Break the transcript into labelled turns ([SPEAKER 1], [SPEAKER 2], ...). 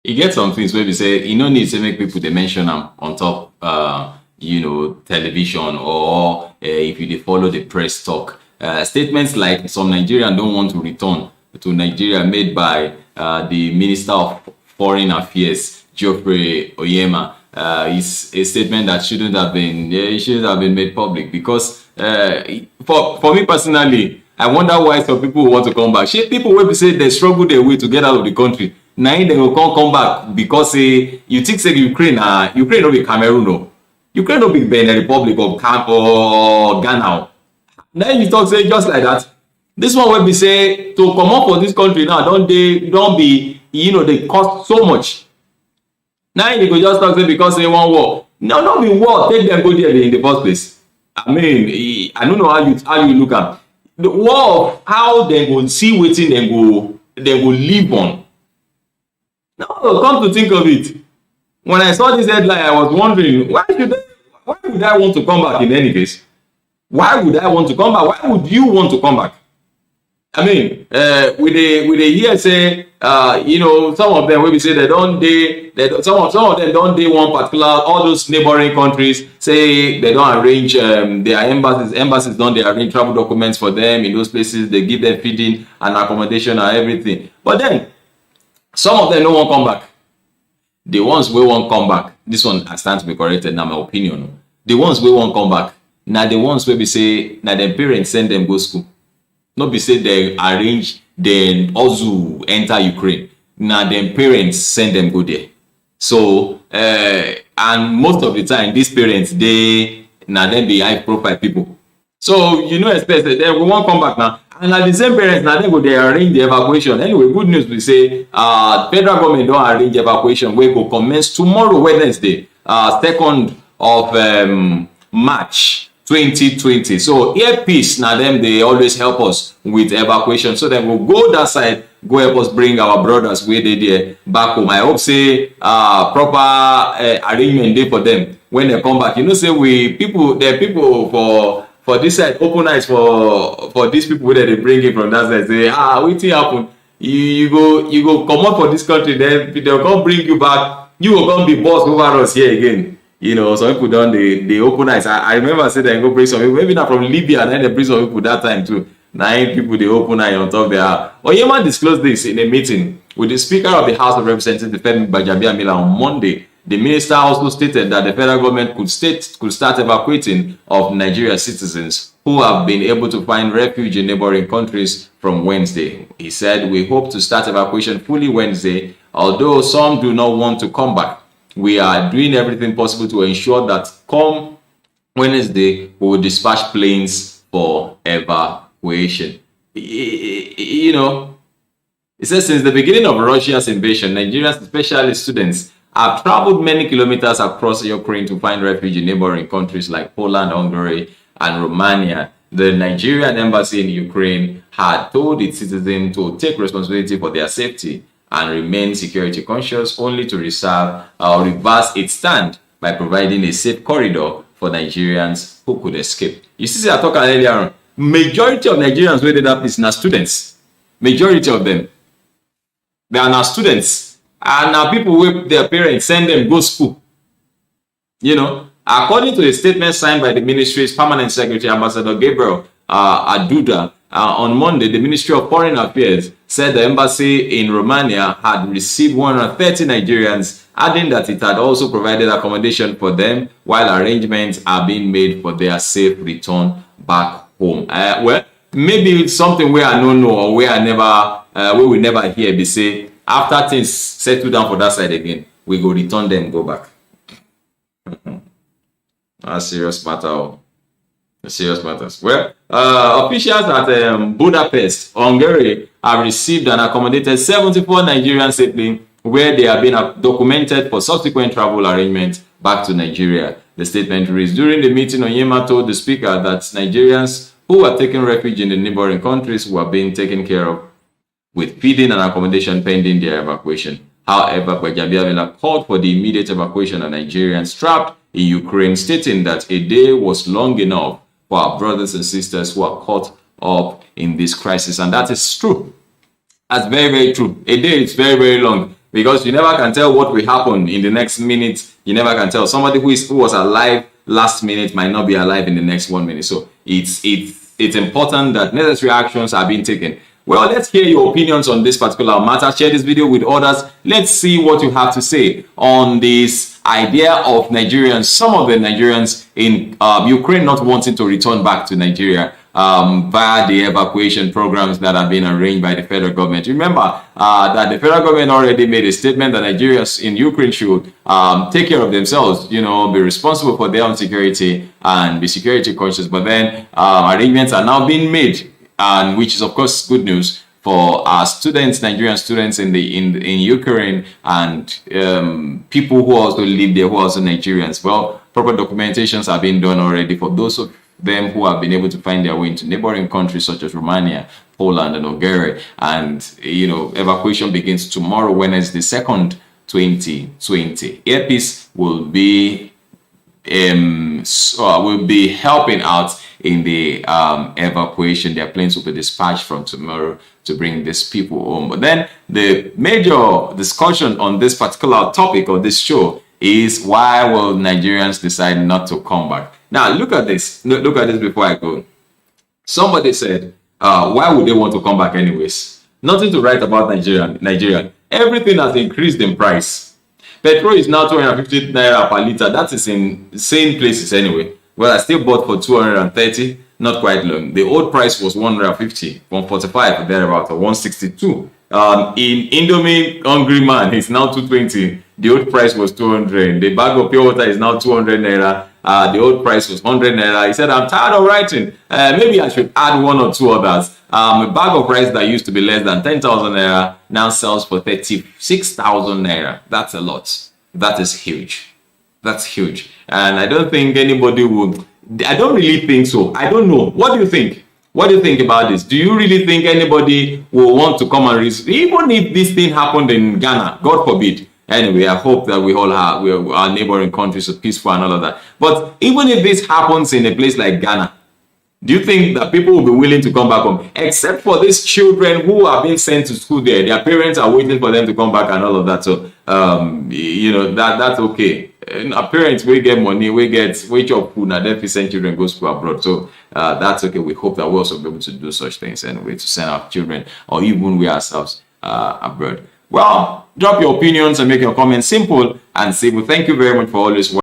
[SPEAKER 1] You get some things where we say you no need to make people they mention them on top television or if you dey follow the press talk. Statements like some Nigerians don't want to return to Nigeria made by the Minister of Foreign Affairs, Geoffrey Onyema, is a statement that shouldn't have been made public because for me personally, I wonder why some people want to come back. People will say they struggle their way to get out of the country. Now they will come back because you think say Ukraine no be Cameroon no. Ukraine no be Benin Republic or Ghana. Then you talk say just like that. This one will be say to come up for this country now don't be they cost so much. Now you go just talk say because they want war. No, not be war. Take them go there in the first place. I mean, I don't know how you look at the war of how they go see waiting they go live on. Now, come to think of it, when I saw this headline, I was wondering why would I want to come back in any case? Why would I want to come back? Why would you want to come back? I mean, with the hear say, some of them will be say some of them don't they one particular all those neighboring countries say they don't arrange their embassies don't they arrange travel documents for them in those places, they give them feeding and accommodation and everything. But then some of them don't want to come back. The ones we won't come back, this one I stand to be corrected now, my opinion. The ones we won't come back, now the ones where we say now their parents send them go school. Not be say they arrange then also enter Ukraine. Now them parents send them go there. So and most of the time these parents they now then be high profile people. So expect that we won't come back now. And at the same parents now then go they arrange the evacuation. Anyway, good news we say federal government don't arrange evacuation. We go commence tomorrow, Wednesday, 2nd of March 2020. So earpiece now them they always help us with evacuation. So then we'll go that side, go help us bring our brothers where they there back home. I hope say proper arrangement day for them when they come back. Say there are people for this side open eyes for these people that they bring in from that side. Say wetin happen? You go come up for this country, then they'll come bring you back. You will come be boss over us here again. Some people done the open eyes. I remember I said they go bring some people, maybe not from Libya, and then they bring some people that time too. 9 people they open eye on top there. Onyema disclosed this in a meeting with the Speaker of the House of Representatives, Femi Gbajabiamila, on Monday. The minister also stated that the federal government could start evacuating of Nigeria citizens who have been able to find refuge in neighboring countries from Wednesday. He said, "We hope to start evacuation fully Wednesday, although some do not want to come back. We are doing everything possible to ensure that come Wednesday, we will dispatch planes for evacuation." It says since the beginning of Russia's invasion, Nigerians, especially students, have traveled many kilometers across Ukraine to find refuge in neighboring countries like Poland, Hungary, and Romania. The Nigerian embassy in Ukraine had told its citizens to take responsibility for their safety and remain security conscious, only to reverse its stand by providing a safe corridor for Nigerians who could escape. You see, I talked earlier on, majority of Nigerians where they that is now students. Majority of them, they are now students. And now people with their parents send them go school. According to a statement signed by the ministry's permanent secretary, Ambassador Gabriel Aduda, on Monday, the Ministry of Foreign Affairs said the embassy in Romania had received 130 Nigerians, adding that it had also provided accommodation for them while arrangements are being made for their safe return back home. Well, maybe it's something where I don't know or where we never hear they say after things settle down for that side again, we go return them, go back. A serious matter. Serious matters. Well, officials at Budapest, Hungary, have received and accommodated 74 Nigerians safely, where they have been documented for subsequent travel arrangements back to Nigeria. The statement reads, during the meeting, Onyema told the speaker that Nigerians who are taking refuge in the neighboring countries were being taken care of with feeding and accommodation pending their evacuation. However, Gbajabiamila called for the immediate evacuation of Nigerians trapped in Ukraine, stating that a day was long enough for our brothers and sisters who are caught up in this crisis. And that is true. That's very, very true. A day is very, very long. because you never can tell what will happen in the next minute. You never can tell. Somebody who was alive last minute might not be alive in the next 1 minute. So it's important that necessary actions are being taken. Well, let's hear your opinions on this particular matter. Share this video with others. Let's see what you have to say on this idea of Nigerians, some of the Nigerians in Ukraine not wanting to return back to Nigeria via the evacuation programs that have been arranged by the federal government. Remember that the federal government already made a statement that Nigerians in Ukraine should take care of themselves, you know, be responsible for their own security and be security conscious. But then arrangements are now being made, and which is of course good news for our students, Nigerian students in Ukraine, and people who also live there who are also Nigerians. Well, proper documentations have been done already for those of them who have been able to find their way into neighboring countries such as Romania, Poland, and Hungary. And you know, evacuation begins tomorrow, Wednesday, 2nd, 2020. Airpeace will be helping out in the evacuation. Their planes will be dispatched from tomorrow to bring these people home. But then the major discussion on this particular topic of this show is, why will Nigerians decide not to come back? Now look at this. Look at this before I go. Somebody said, why would they want to come back anyways? Nothing to write about Nigeria. Everything has increased in price. Petrol is now 250 naira per liter. That is in insane places anyway. Well, I still bought for 230, not quite long. The old price was 150, 145, thereabout, or 162. In Indomie, Hungry Man, it's now 220. The old price was 200. The bag of pure water is now 200 naira. The old price was 100 naira. He said, I'm tired of writing. Maybe I should add one or two others. A bag of rice that used to be less than 10,000 naira now sells for 36,000 naira. That's a lot. That is huge. That's huge. And I don't think anybody would. I don't really think so. I don't know. What do you think? What do you think about this? Do you really think anybody will want to come and risk? Even if this thing happened in Ghana, God forbid. Anyway, I hope that we all have, our neighboring countries are peaceful and all of that. But even if this happens in a place like Ghana, do you think that people will be willing to come back home? Except for these children who are being sent to school there. Their parents are waiting for them to come back and all of that. So, you know, that's okay. Our parents will get money, we wage up food, and then send children go school abroad. So that's okay. We hope that we'll also be able to do such things anyway, to send our children, or even we ourselves abroad. Well, drop your opinions and make your comments simple and simple. Thank you very much for always watching.